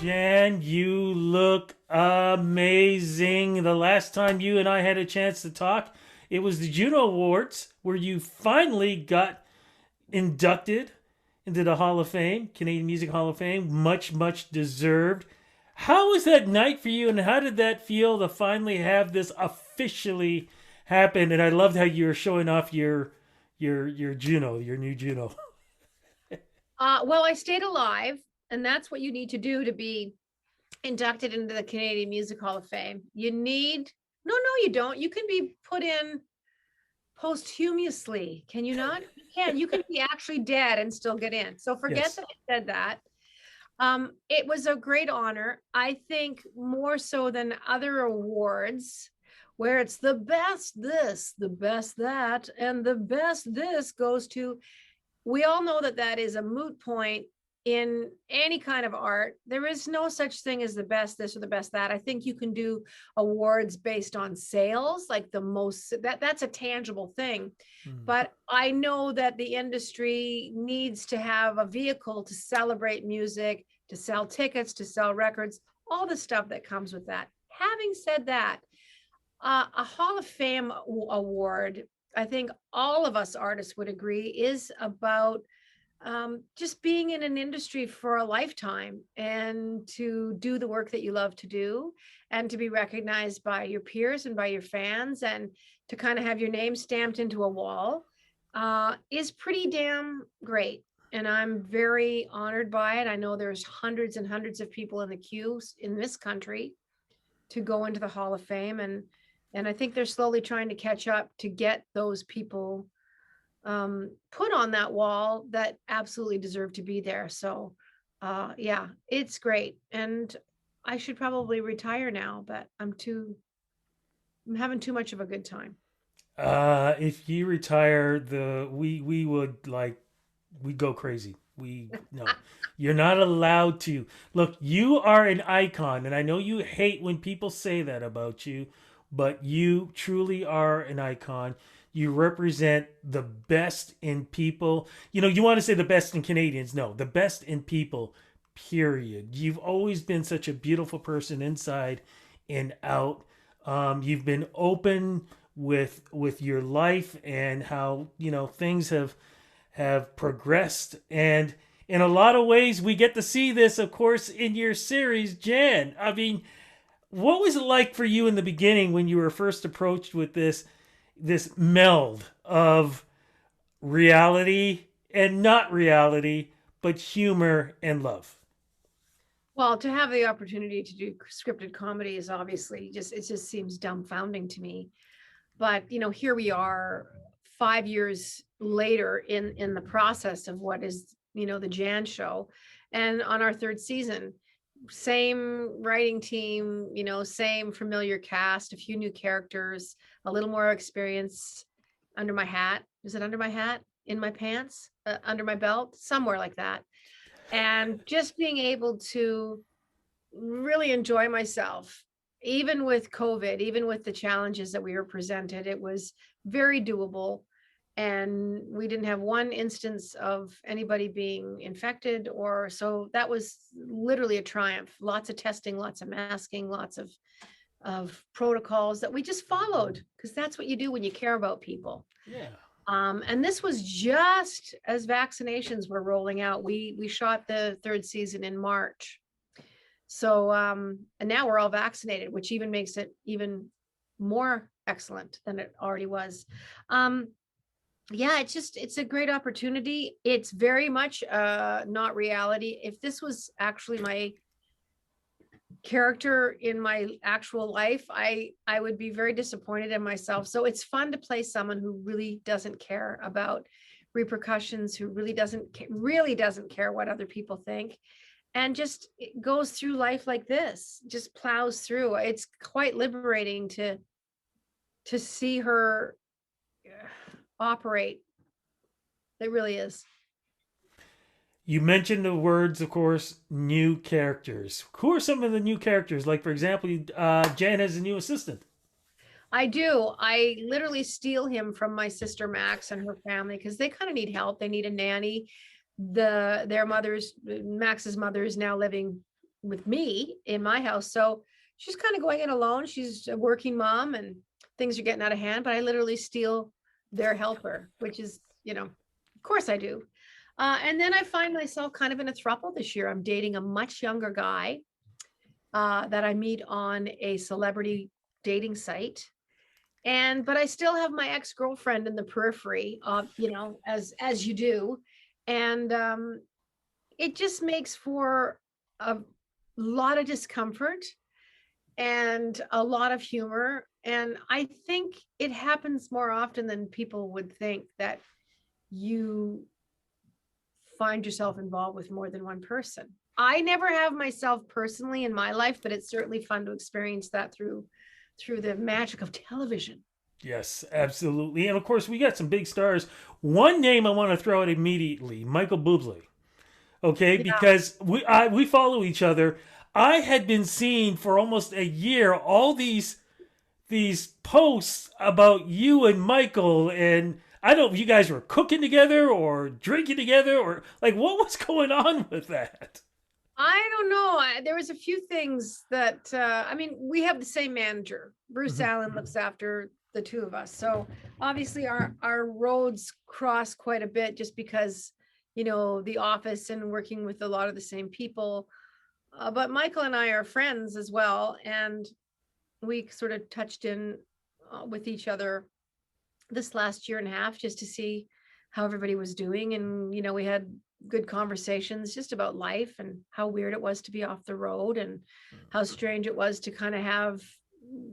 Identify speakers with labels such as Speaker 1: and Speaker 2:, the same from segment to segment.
Speaker 1: Jann, you look amazing. The last time you and I had a chance to talk, it was the Juno Awards where you finally got inducted into the Hall of Fame, Canadian Music Hall of Fame. Much, much deserved. How was that night for you, and how did that feel to finally have this officially happen? And I loved how you were showing off your Juno, your new Juno.
Speaker 2: Well, I stayed alive, and that's what you need to do to be inducted into the Canadian Music Hall of Fame. No, you don't. You can be put in posthumously. Can you not? You can. You can be actually dead and still get in. So forget
Speaker 1: Yes.
Speaker 2: that I said that. It was a great honor. I think more so than other awards where it's the best this, the best that, and the best this goes to, we all know that that is a moot point in any kind of art. There is no such thing as the best this or the best that. I think you can do awards based on sales, like the most that's a tangible thing.
Speaker 1: Mm.
Speaker 2: But I know that the industry needs to have a vehicle to celebrate music, to sell tickets, to sell records, all the stuff that comes with that. Having said that, a Hall of Fame award, I think all of us artists would agree, is about just being in an industry for a lifetime and to do the work that you love to do and to be recognized by your peers and by your fans and to kind of have your name stamped into a wall is pretty damn great. And I'm very honored by it. I know there's hundreds and hundreds of people in the queue in this country to go into the Hall of Fame. And I think they're slowly trying to catch up to get those people put on that wall that absolutely deserve to be there. So yeah, it's great. And I should probably retire now, but I'm having too much of a good time.
Speaker 1: If you retire, the we would like we'd go crazy. We no, you're not allowed to. Look, you are an icon, and I know you hate when people say that about you, but you truly are an icon. You represent the best in people. You want to say the best in Canadians. No, the best in people, period. You've always been such a beautiful person inside and out. You've been open with your life and how things have progressed, and in a lot of ways we get to see this, of course, in your series, Jann. I mean, what was it like for you in the beginning when you were first approached with this meld of reality and not reality, but humor and love?
Speaker 2: Well, to have the opportunity to do scripted comedy is obviously it just seems dumbfounding to me. But here we are 5 years later in the process of what is the Jann show, and on our third season, same writing team, same familiar cast, a few new characters, a little more experience under my hat. Is it under my hat? In my pants? Under my belt? Somewhere like that. And just being able to really enjoy myself, even with COVID, even with the challenges that we were presented. It was very doable. And we didn't have one instance of anybody being infected, or so that was literally a triumph. Lots of testing, lots of masking, lots of protocols that we just followed, because that's what you do when you care about people.
Speaker 1: Yeah.
Speaker 2: And this was just as vaccinations were rolling out. We shot the third season in March. So and now we're all vaccinated, which even makes it even more excellent than it already was. Um, yeah, it's a great opportunity. It's very much not reality. If this was actually my character in my actual life, I would be very disappointed in myself. So it's fun to play someone who really doesn't care about repercussions, who really doesn't care what other people think, and just goes through life like this, just plows through. It's quite liberating to see her operate. It really is.
Speaker 1: You mentioned the words, of course, new characters. Who are some of the new characters? Like, for example, Jan has a new assistant.
Speaker 2: I do. I literally steal him from my sister Max and her family because they kind of need help. They need a nanny. Max's mother is now living with me in my house. So she's kind of going in alone. She's a working mom and things are getting out of hand, but I literally steal their helper, which is, of course I do. And then I find myself kind of in a throuple this year. I'm dating a much younger guy that I meet on a celebrity dating site. But I still have my ex-girlfriend in the periphery, as you do. And it just makes for a lot of discomfort and a lot of humor. And I think it happens more often than people would think, that you find yourself involved with more than one person. I never have myself personally in my life, but it's certainly fun to experience that through the magic of television.
Speaker 1: Yes, absolutely. And of course, we got some big stars. One name I want to throw out immediately, Michael Bublé. Okay,
Speaker 2: Yeah.
Speaker 1: because we follow each other. I had been seeing for almost a year all these posts about you and Michael, and I don't know if you guys were cooking together or drinking together, or like what was going on with that.
Speaker 2: I don't know. There was a few things that we have the same manager. Bruce
Speaker 1: Mhm.
Speaker 2: Allen looks after the two of us. So obviously our roads cross quite a bit, just because, the office and working with a lot of the same people. But Michael and I are friends as well, and we sort of touched in with each other this last year and a half, just to see how everybody was doing. And, we had good conversations just about life and how weird it was to be off the road, and how strange it was to kind of have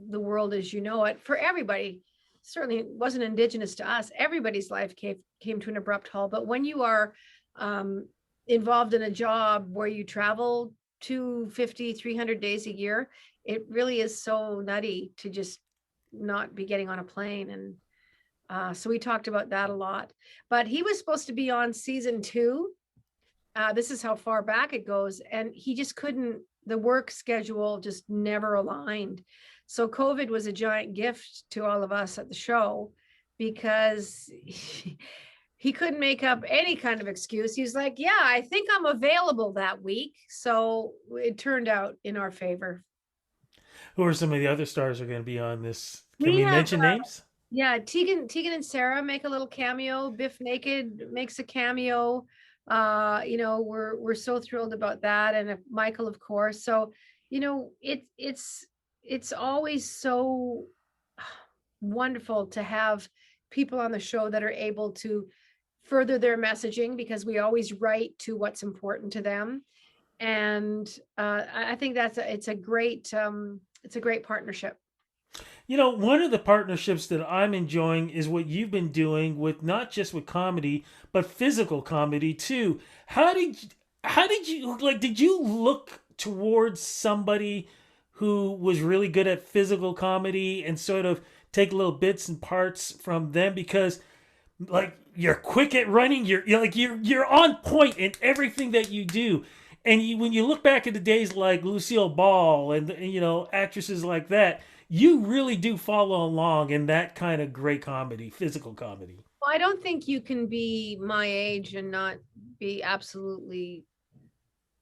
Speaker 2: the world as you know it for everybody. Certainly wasn't indigenous to us. Everybody's life came to an abrupt halt. But when you are um, involved in a job where you travel 250, 300 days a year, it really is so nutty to just not be getting on a plane. And so we talked about that a lot. But he was supposed to be on season 2. This is how far back it goes. And he just couldn't, the work schedule just never aligned. So COVID was a giant gift to all of us at the show, because he couldn't make up any kind of excuse. He was like, yeah, I think I'm available that week. So it turned out in our favor.
Speaker 1: Who are some of the other stars who are going to be on this? Can
Speaker 2: We
Speaker 1: we
Speaker 2: have
Speaker 1: mention names?
Speaker 2: Yeah, Tegan and Sarah make a little cameo. Biff Naked makes a cameo. We're so thrilled about that, and Michael, of course. So, it's always so wonderful to have people on the show that are able to further their messaging, because we always write to what's important to them. And I think it's a great partnership.
Speaker 1: One of the partnerships that I'm enjoying is what you've been doing with not just with comedy, but physical comedy too. How did you like did you look towards somebody who was really good at physical comedy and sort of take little bits and parts from them, because like you're quick at running, you're on point in everything that you do. And when you look back at the days like Lucille Ball and actresses like that, you really do follow along in that kind of great comedy, physical comedy.
Speaker 2: Well, I don't think you can be my age and not be absolutely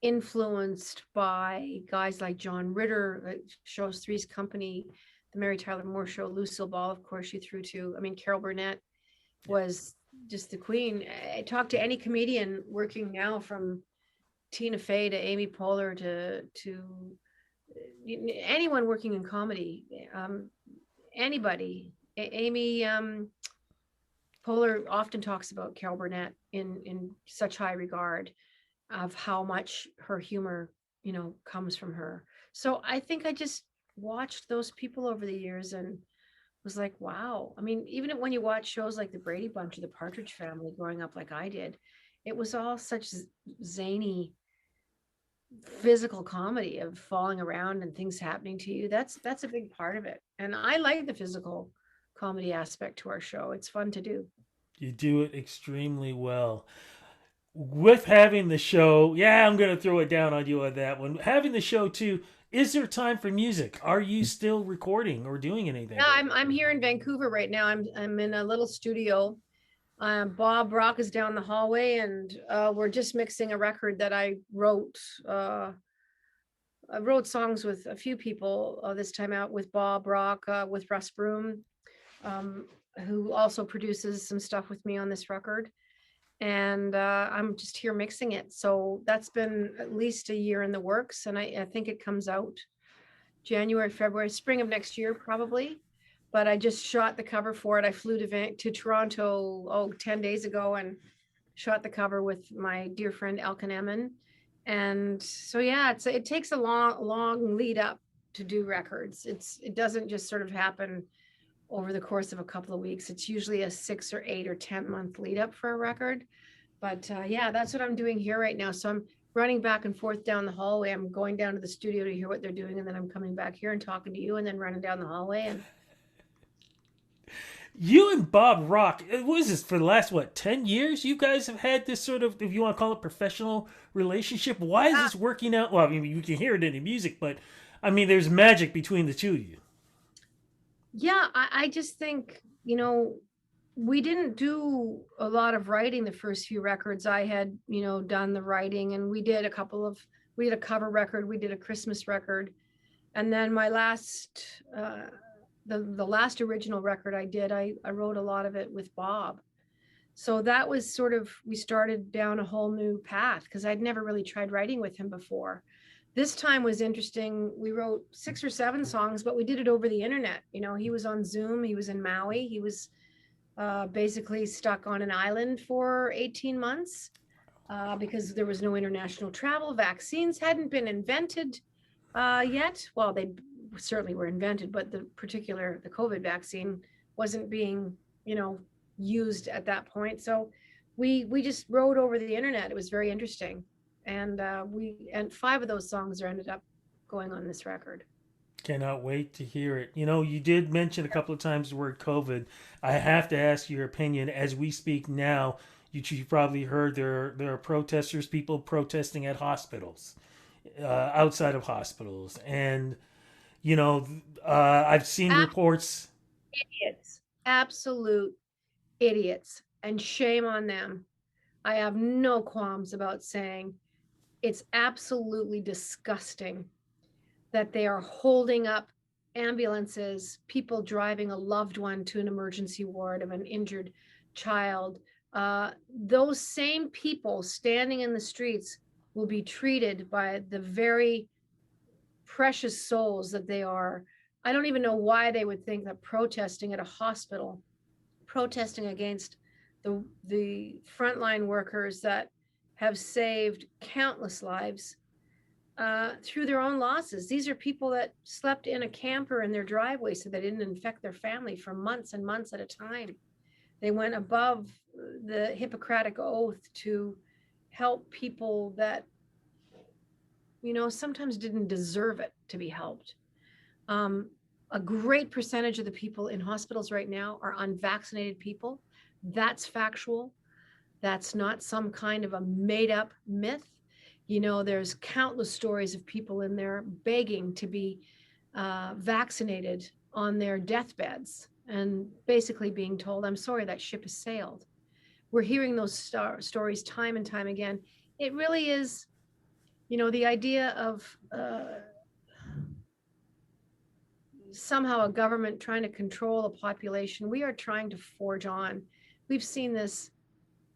Speaker 2: influenced by guys like John Ritter, shows Three's Company, the Mary Tyler Moore Show, Lucille Ball, of course, you threw to. I mean, Carol Burnett
Speaker 1: Yeah.
Speaker 2: was just the queen. I talk to any comedian working now, from Tina Fey to Amy Poehler to anyone working in comedy. Anybody. Amy Poehler often talks about Carol Burnett in such high regard, of how much her humor, comes from her. So I think I just watched those people over the years and was like, wow. I mean, even when you watch shows like The Brady Bunch or The Partridge Family growing up like I did, it was all such zany physical comedy of falling around and things happening to you. That's a big part of it. And I like the physical comedy aspect to our show. It's fun to do.
Speaker 1: You do it extremely well. With having the show, yeah, I'm going to throw it down on you on that one. Having the show too, is there time for music? Are you still recording or doing anything
Speaker 2: Yeah,
Speaker 1: right
Speaker 2: I'm here in Vancouver right now. I'm in a little studio. Bob Rock is down the hallway, and we're just mixing a record that I wrote I wrote songs with a few people this time out with Bob Rock, with Russ Broom, um, who also produces some stuff with me on this record. And I'm just here mixing it. So that's been at least a year in the works. And I think it comes out January, February, spring of next year, probably. But I just shot the cover for it. I flew to Toronto, 10 days ago and shot the cover with my dear friend Elkin Emmon. And so, yeah, it takes a long lead up to do records. It doesn't just sort of happen over the course of a couple of weeks. It's usually a 6 or 8 or 10 month lead up for a record. But yeah, that's what I'm doing here right now. So I'm running back and forth down the hallway. I'm going down to the studio to hear what they're doing, and then I'm coming back here and talking to you, and then running down the hallway. And
Speaker 1: You and Bob Rock, what is this for the last, what, 10 years? You guys have had this sort of, if you want to call it professional relationship. Why is
Speaker 2: yeah,
Speaker 1: this working out? Well, I mean, you can hear it in the music, but I mean, there's magic between the two of you.
Speaker 2: yeah, I just think, we didn't do a lot of writing the first few records. I had, done the writing, and we did a cover record, we did a Christmas record. And then my last, the last original record I did, I wrote a lot of it with Bob. So that was sort of, we started down a whole new path because I'd never really tried writing with him before. This time was interesting. We wrote 6 or 7 songs, but we did it over the internet. He was on Zoom, he was in Maui, he was basically stuck on an island for 18 months because there was no international travel. Vaccines hadn't been invented yet. Well, they certainly were invented, but the COVID vaccine wasn't being, used at that point. So we just wrote over the internet. It was very interesting, and 5 of those songs are ended up going on this record.
Speaker 1: Cannot wait to hear it. You did mention a couple of times the word COVID. I have to ask your opinion as we speak now. You probably heard there are protesters, people protesting at hospitals, outside of hospitals, and you know, I've seen reports.
Speaker 2: Idiots, absolute idiots, and shame on them. I have no qualms about saying it's absolutely disgusting that they are holding up ambulances, people driving a loved one to an emergency ward of an injured child. Those same people standing in the streets will be treated by the very precious souls that they are. I don't even know why they would think that protesting at a hospital, protesting against the frontline workers that have saved countless lives through their own losses. These are people that slept in a camper in their driveway so they didn't infect their family for months and months at a time. They went above the Hippocratic oath to help people that, sometimes didn't deserve it to be helped. A great percentage of the people in hospitals right now are unvaccinated people. That's factual. That's not some kind of a made up myth. There's countless stories of people in there begging to be vaccinated on their deathbeds and basically being told, I'm sorry, that ship has sailed. We're hearing those stories time and time again. It really is, the idea of somehow a government trying to control a population. We are trying to forge on. We've seen this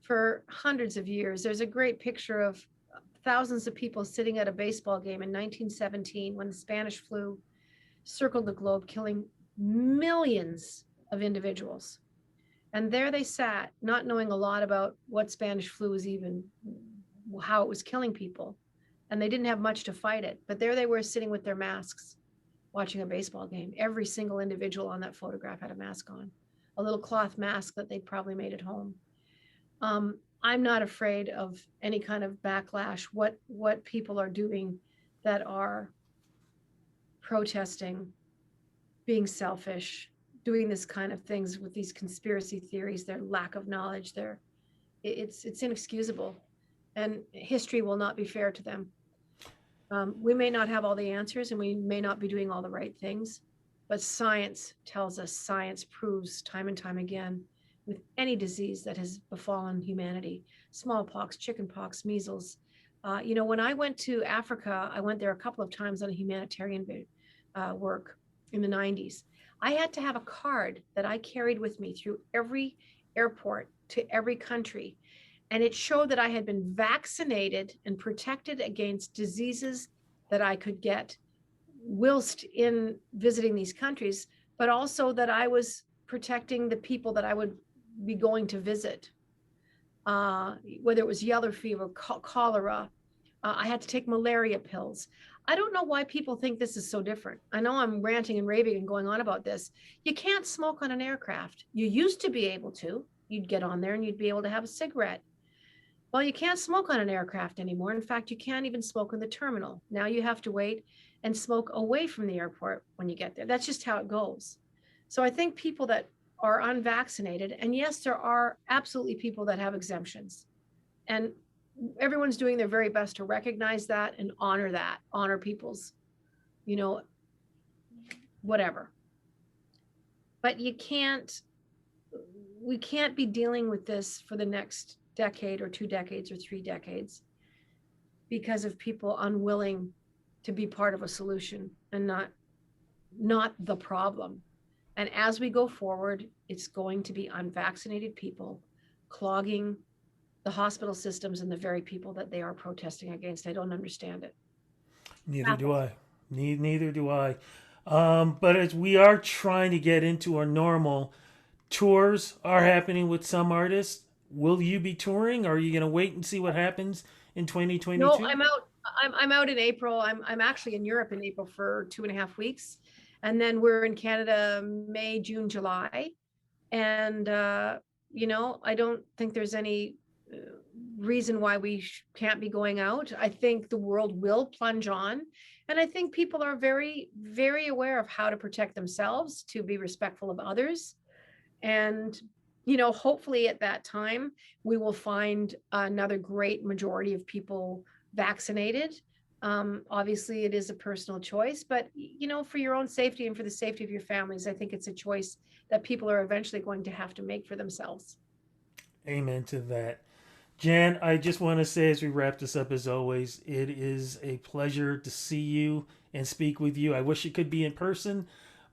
Speaker 2: for hundreds of years. There's a great picture of thousands of people sitting at a baseball game in 1917 when the Spanish flu circled the globe, killing millions of individuals. And there they sat, not knowing a lot about what Spanish flu was, even how it was killing people. And they didn't have much to fight it. But there they were sitting with their masks, watching a baseball game. Every single individual on that photograph had a mask on, a little cloth mask that they'd probably made at home. I'm not afraid of any kind of backlash. What people are doing that are protesting, being selfish, doing this kind of things with these conspiracy theories, their lack of knowledge, it's inexcusable, and history will not be fair to them. We may not have all the answers, and we may not be doing all the right things, but science tells us, science proves time and time again, with any disease that has befallen humanity, smallpox, chickenpox, measles, When I went to Africa, I went there a couple of times on a humanitarian work in the 90s. I had to have a card that I carried with me through every airport to every country. And it showed that I had been vaccinated and protected against diseases that I could get whilst in visiting these countries, but also that I was protecting the people that I would be going to visit, whether it was yellow fever, cholera. I had to take malaria pills. I don't know why people think this is so different. I know I'm ranting and raving and going on about this. You can't smoke on an aircraft. You used to be able to. You'd get on there and you'd be able to have a cigarette. Well, you can't smoke on an aircraft anymore. In fact, you can't even smoke in the terminal. Now you have to wait and smoke away from the airport when you get there. That's just how it goes. So I think people that are unvaccinated, and yes, there are absolutely people that have exemptions. And everyone's doing their very best to recognize that, honor people's, you know, whatever. But we can't be dealing with this for the next decade or 2 decades or 3 decades because of people unwilling to be part of a solution and not the problem. And as we go forward, it's going to be unvaccinated people clogging the hospital systems and the very people that they are protesting against. I don't understand it.
Speaker 1: Neither do I. Neither do I. But as we are trying to get into our normal, tours are happening with some artists. Will you be touring, or are you going to wait and see what happens in
Speaker 2: No,
Speaker 1: 2022?
Speaker 2: I'm out. I'm out in April. I'm actually in Europe in April for 2.5 weeks, and then we're in Canada May, June, July, and I don't think there's any uh, reason why we can't be going out. I think the world will plunge on, and I think people are very, very aware of how to protect themselves, to be respectful of others, and hopefully at that time we will find another great majority of people vaccinated. Obviously it is a personal choice, but for your own safety and for the safety of your families, I think it's a choice that people are eventually going to have to make for themselves.
Speaker 1: Amen to that. Jann, I just want to say as we wrap this up, as always, it is a pleasure to see you and speak with you. I wish it could be in person,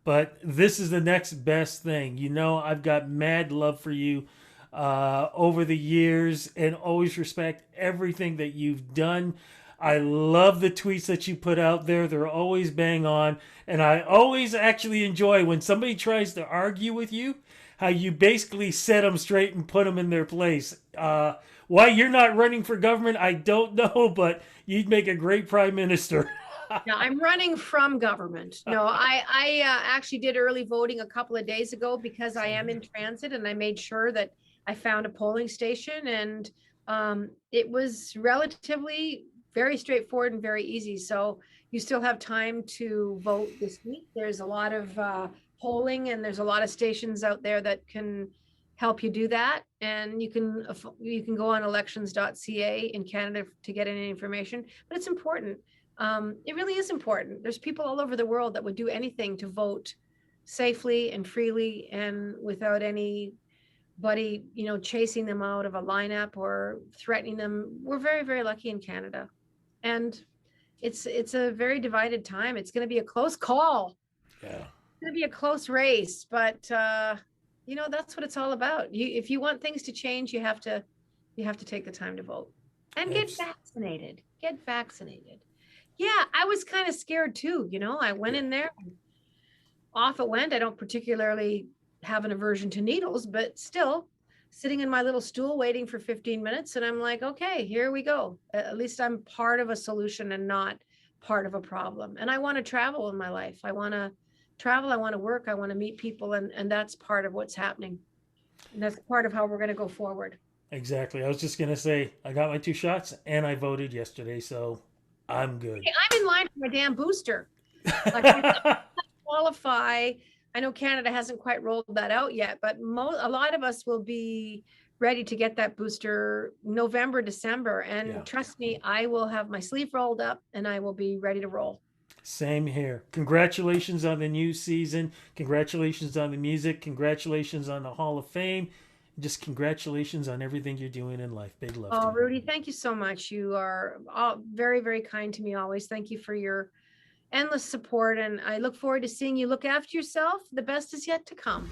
Speaker 1: but this is the next best thing. I've got mad love for you over the years and always respect everything that you've done. I love the tweets that you put out there. They're always bang on. And I always actually enjoy when somebody tries to argue with you, how you basically set them straight and put them in their place. Why you're not running for government, I don't know, but you'd make a great prime minister.
Speaker 2: Yeah, I'm running from government. No, I actually did early voting a couple of days ago because I am in transit, and I made sure that I found a polling station, and it was relatively very straightforward and very easy. So you still have time to vote this week. There's a lot of polling, and there's a lot of stations out there that can help you do that. And you can go on elections.ca in Canada to get any information. But it's important. It really is important. There's people all over the world that would do anything to vote safely and freely and without anybody, chasing them out of a lineup or threatening them. We're very, very lucky in Canada. And it's a very divided time. It's going to be a close call.
Speaker 1: Yeah.
Speaker 2: It's going to be a close race, but that's what it's all about. If you want things to change, you have to take the time to vote and get
Speaker 1: Abs-
Speaker 2: vaccinated. Get vaccinated. Yeah, I was kind of scared too. I went
Speaker 1: yeah.
Speaker 2: in there, off it went. I don't particularly have an aversion to needles, but still sitting in my little stool waiting for 15 minutes. And I'm like, okay, here we go. At least I'm part of a solution and not part of a problem. And I want to travel in my life. I want to travel. I want to work. I want to meet people. And that's part of what's happening. And that's part of how we're going to go forward.
Speaker 1: Exactly. I was just going to say, I got my 2 shots and I voted yesterday, so I'm good.
Speaker 2: Hey, I'm in line for my damn booster. Like I qualify. I know Canada hasn't quite rolled that out yet, but a lot of us will be ready to get that booster November, December. And
Speaker 1: Yeah.
Speaker 2: trust me, I will have my sleeve rolled up and I will be ready to roll.
Speaker 1: Same here. Congratulations on the new season. Congratulations on the music. Congratulations on the Hall of Fame. Just congratulations on everything you're doing in life. Big love to
Speaker 2: Oh,
Speaker 1: you.
Speaker 2: Rudy, thank you so much. You are all very, very kind to me always. Thank you for your endless support. And I look forward to seeing you look after yourself. The best is yet to come.